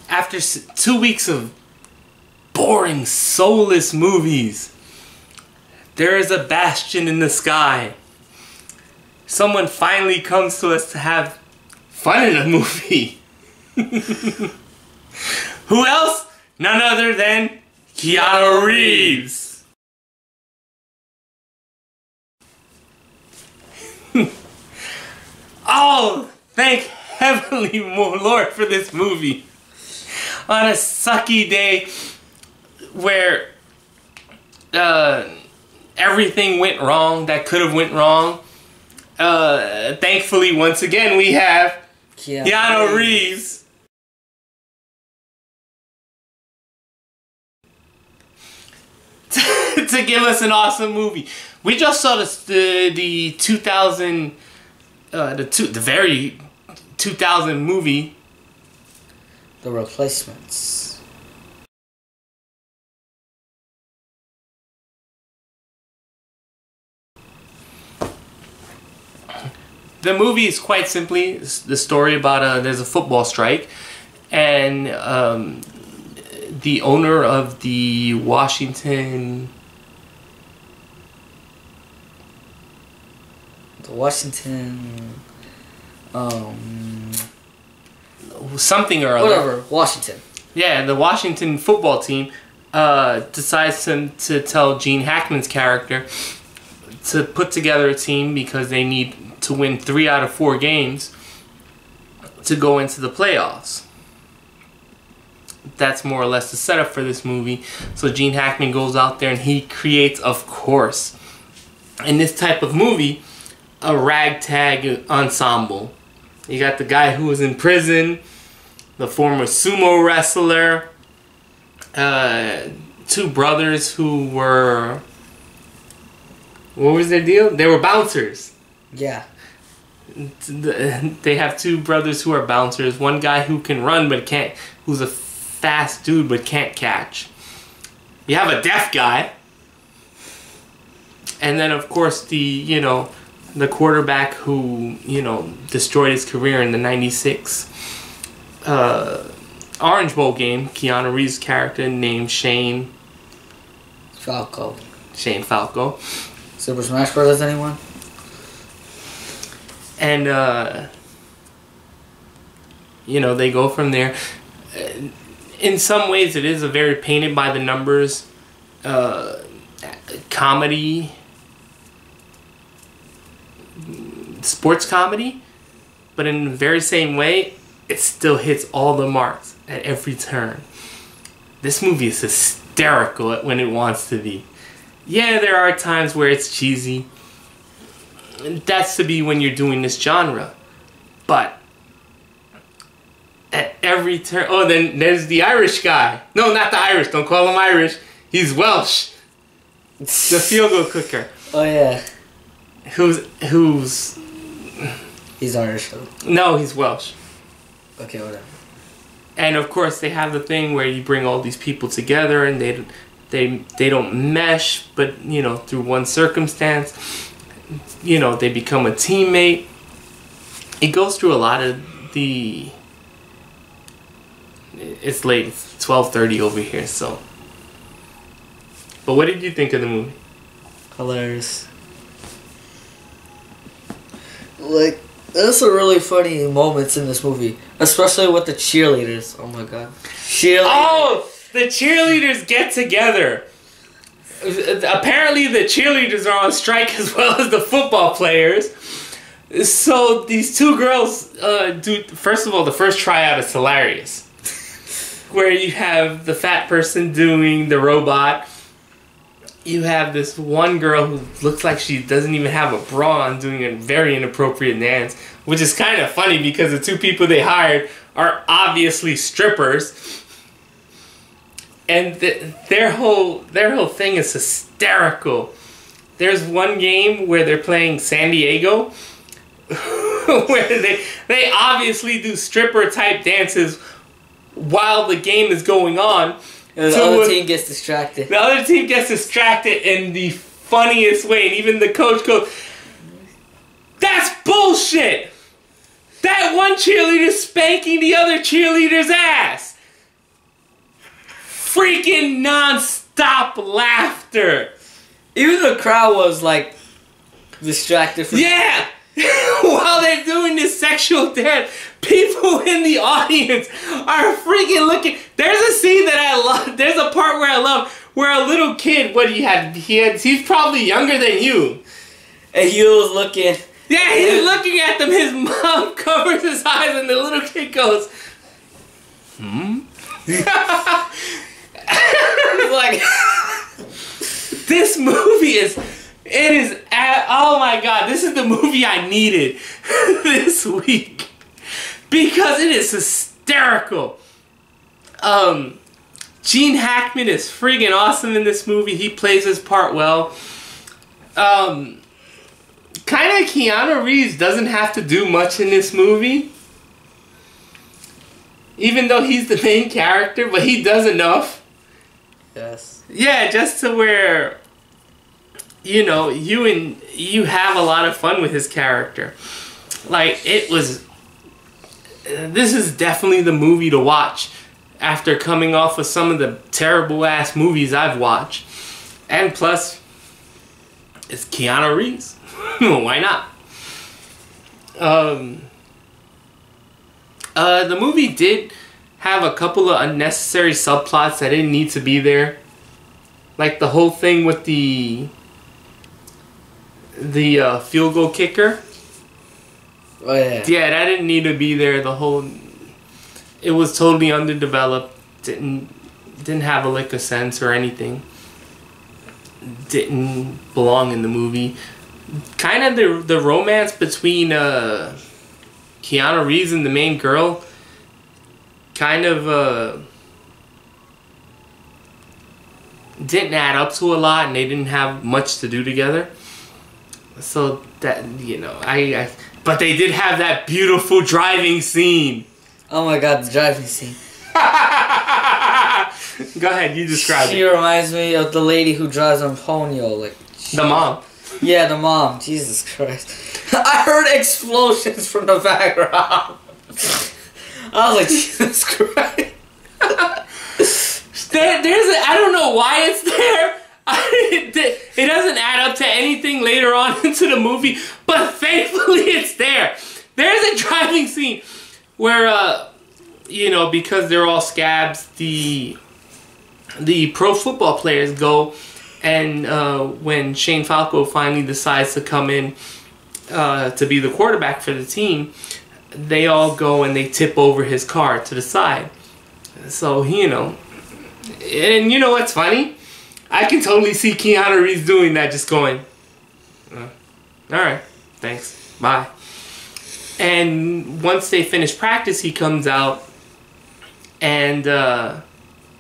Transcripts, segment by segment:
After 2 weeks of boring, soulless movies, there is a bastion in the sky. Someone finally comes to us to have fun in a movie. Who else? None other than Keanu Reeves. Oh, thank Heavenly Lord for this movie. On a sucky day where everything went wrong that could have went wrong, thankfully once again we have Keanu Reeves. To give us an awesome movie. We just saw the 2000 the very 2000 movie The Replacements. The movie is quite simply the story about there's a football strike, and the owner of the Washington something or other. Whatever, Washington. Yeah, the Washington football team decides to tell Gene Hackman's character to put together a team because they need to win 3 out of 4 games to go into the playoffs. That's more or less the setup for this movie. So Gene Hackman goes out there and he creates, of course, in this type of movie, a ragtag ensemble. You got the guy who was in prison, the former sumo wrestler, 2 brothers who were... What was their deal? They were bouncers. Yeah. They have 2 brothers who are bouncers. One guy who can run but can't, who's a fast dude but can't catch. You have a deaf guy. And then of course the quarterback who, destroyed his career in the 96 Orange Bowl game, Keanu Reeves' character named Shane Falco. Super Smash Brothers, anyone? And, they go from there. In some ways, it is a very painted by the numbers comedy, sports comedy, but in the very same way, it still hits all the marks at every turn. This movie is hysterical when it wants to be. Yeah, there are times where it's cheesy. That's to be when you're doing this genre. But at every turn... Oh, then there's the Irish guy. No, not the Irish. Don't call him Irish. He's Welsh. The field goal kicker. Oh, yeah. Who's... He's Irish, though. No, he's Welsh. Okay, whatever. And of course, they have the thing where you bring all these people together and they don't mesh, but, through one circumstance... they become a teammate. It goes through a lot of the... It's late. It's 12:30 over here, so... But what did you think of the movie? Hilarious. Like, there's some really funny moments in this movie. Especially with the cheerleaders. Oh my god. Oh! The cheerleaders get together. Apparently the cheerleaders are on strike as well as the football players. So these 2 girls do... First of all, the first tryout is hilarious. Where you have the fat person doing the robot. You have this one girl who looks like she doesn't even have a bra on doing a very inappropriate dance. Which is kind of funny because the 2 people they hired are obviously strippers. And their whole thing is hysterical. There's one game where they're playing San Diego, where they obviously do stripper type dances while the game is going on. And the other team gets distracted. The other team gets distracted in the funniest way, and even the coach goes, "That's bullshit! That one cheerleader's spanking the other cheerleader's ass! freaking non-stop laughter. Even the crowd was like distracted from Yeah! While they're doing this sexual dance, people in the audience are freaking looking. There's a scene that I love. There's a part where I love where a little kid, what he had, he's probably younger than you. and he was looking. Yeah, he's looking at them. His mom covers his eyes and the little kid goes, He's like, this movie is, oh my god, this is the movie I needed this week. Because it is hysterical. Gene Hackman is friggin' awesome in this movie. He plays his part well. Kind of Keanu Reeves doesn't have to do much in this movie. Even though he's the main character, but he does enough. yes. Yeah, just to where, you know, you have a lot of fun with his character. Like, this is definitely the movie to watch after coming off of some of the terrible ass movies I've watched. And plus, it's Keanu Reeves. Why not? The movie did have a couple of unnecessary subplots that didn't need to be there. Like the whole thing with the field goal kicker. Oh yeah. Yeah, that didn't need to be there. It was totally underdeveloped. Didn't have a lick of sense or anything. Didn't belong in the movie. Kind of the romance between Keanu Reeves and the main girl kind of didn't add up to a lot, and they didn't have much to do together. So that, you know, but they did have that beautiful driving scene. Oh my god, the driving scene. Go ahead, you describe She it. reminds me of the lady who drives on Ponyo, like The mom. Yeah, the mom. Jesus Christ. I heard explosions from the background. I was like, Jesus Christ. I don't know why it's there. It doesn't add up to anything later on into the movie, but thankfully it's there. There's a driving scene where, you know, because they're all scabs, the pro football players go, and when Shane Falco finally decides to come in to be the quarterback for the team, they all go and they tip over his car to the side. So, you know, and you know what's funny? I can totally see Keanu Reeves doing that, just going, alright, thanks, bye. And once they finish practice, he comes out and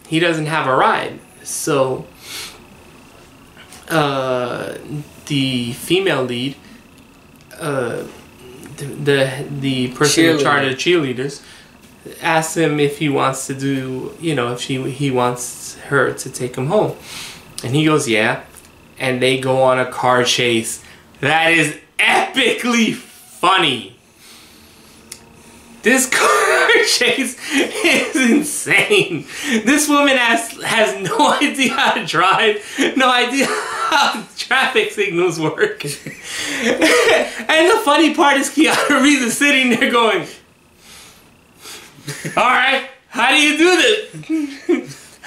he doesn't have a ride. So the female lead, the person in charge of the cheerleaders, asks him if he wants to do, you know, if he wants her to take him home. And he goes, yeah. And they go on a car chase that is epically funny. This car chase is insane. This woman has no idea how to drive, no idea how traffic signals work. And the funny part is Keanu Reeves is sitting there going, alright, how do you do this?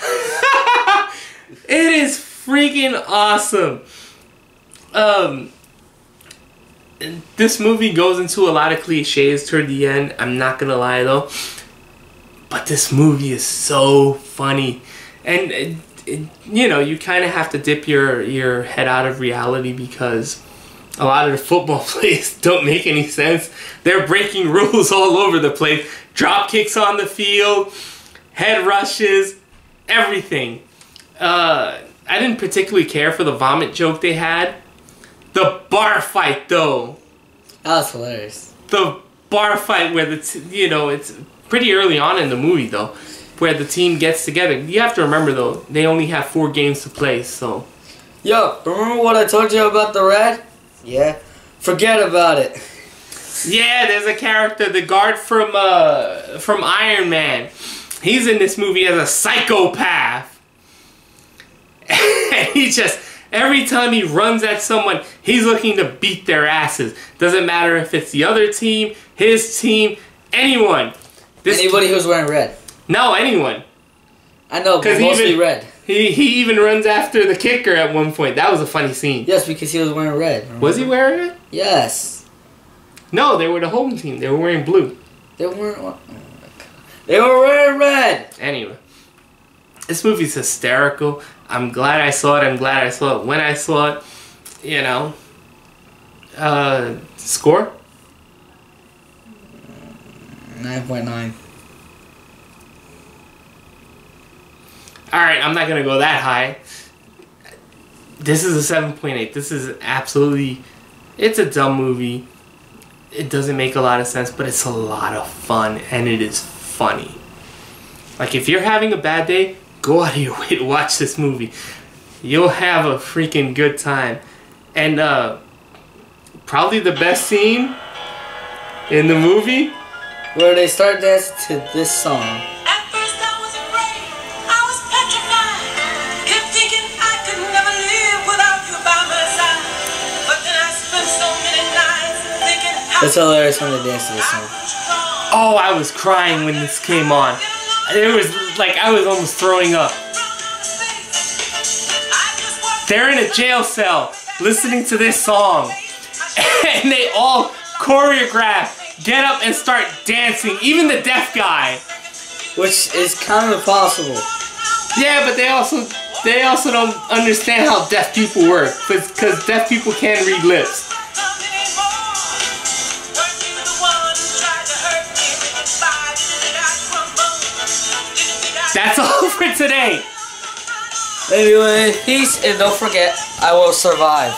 It is freaking awesome. This movie goes into a lot of cliches toward the end. I'm not gonna lie though, but this movie is so funny, and you know, you kind of have to dip your head out of reality because a lot of the football plays don't make any sense. They're breaking rules all over the place. Drop kicks on the field, head rushes, everything. I didn't particularly care for the vomit joke they had. The bar fight, though. That was hilarious. The bar fight where you know, it's pretty early on in the movie, though, where the team gets together. You have to remember, though, they only have 4 games to play, so. Yo, remember what I told you about the rat? Yeah. Forget about it. Yeah, there's a character, the guard from Iron Man. He's in this movie as a psychopath. And he just, every time he runs at someone, he's looking to beat their asses. Doesn't matter if it's the other team, his team, anyone. Anybody who's wearing red. No, anyone. I know, but mostly red. He even runs after the kicker at one point. That was a funny scene. Yes, because he was wearing red. Remember? Was he wearing it? Yes. No, they were the home team. They were wearing blue. They weren't. Oh my God. They were wearing red. Anyway, this movie's hysterical. I'm glad I saw it. I'm glad I saw it when I saw it. You know. Score? 9.9. Alright, I'm not going to go that high. This is a 7.8. This is absolutely... It's a dumb movie. It doesn't make a lot of sense, but it's a lot of fun, and it is funny. Like, if you're having a bad day, go out of your way to watch this movie. You'll have a freaking good time. And, probably the best scene in the movie... Where they start dancing to this song. It's hilarious when they dance to this song. Oh, I was crying when this came on. It was like I was almost throwing up. They're in a jail cell listening to this song. And they all choreograph, get up and start dancing. Even the deaf guy. Which is kind of impossible. Yeah, but they also don't understand how deaf people work. Because deaf people can't read lips. That's all for today. Anyway, peace, and don't forget, I will survive.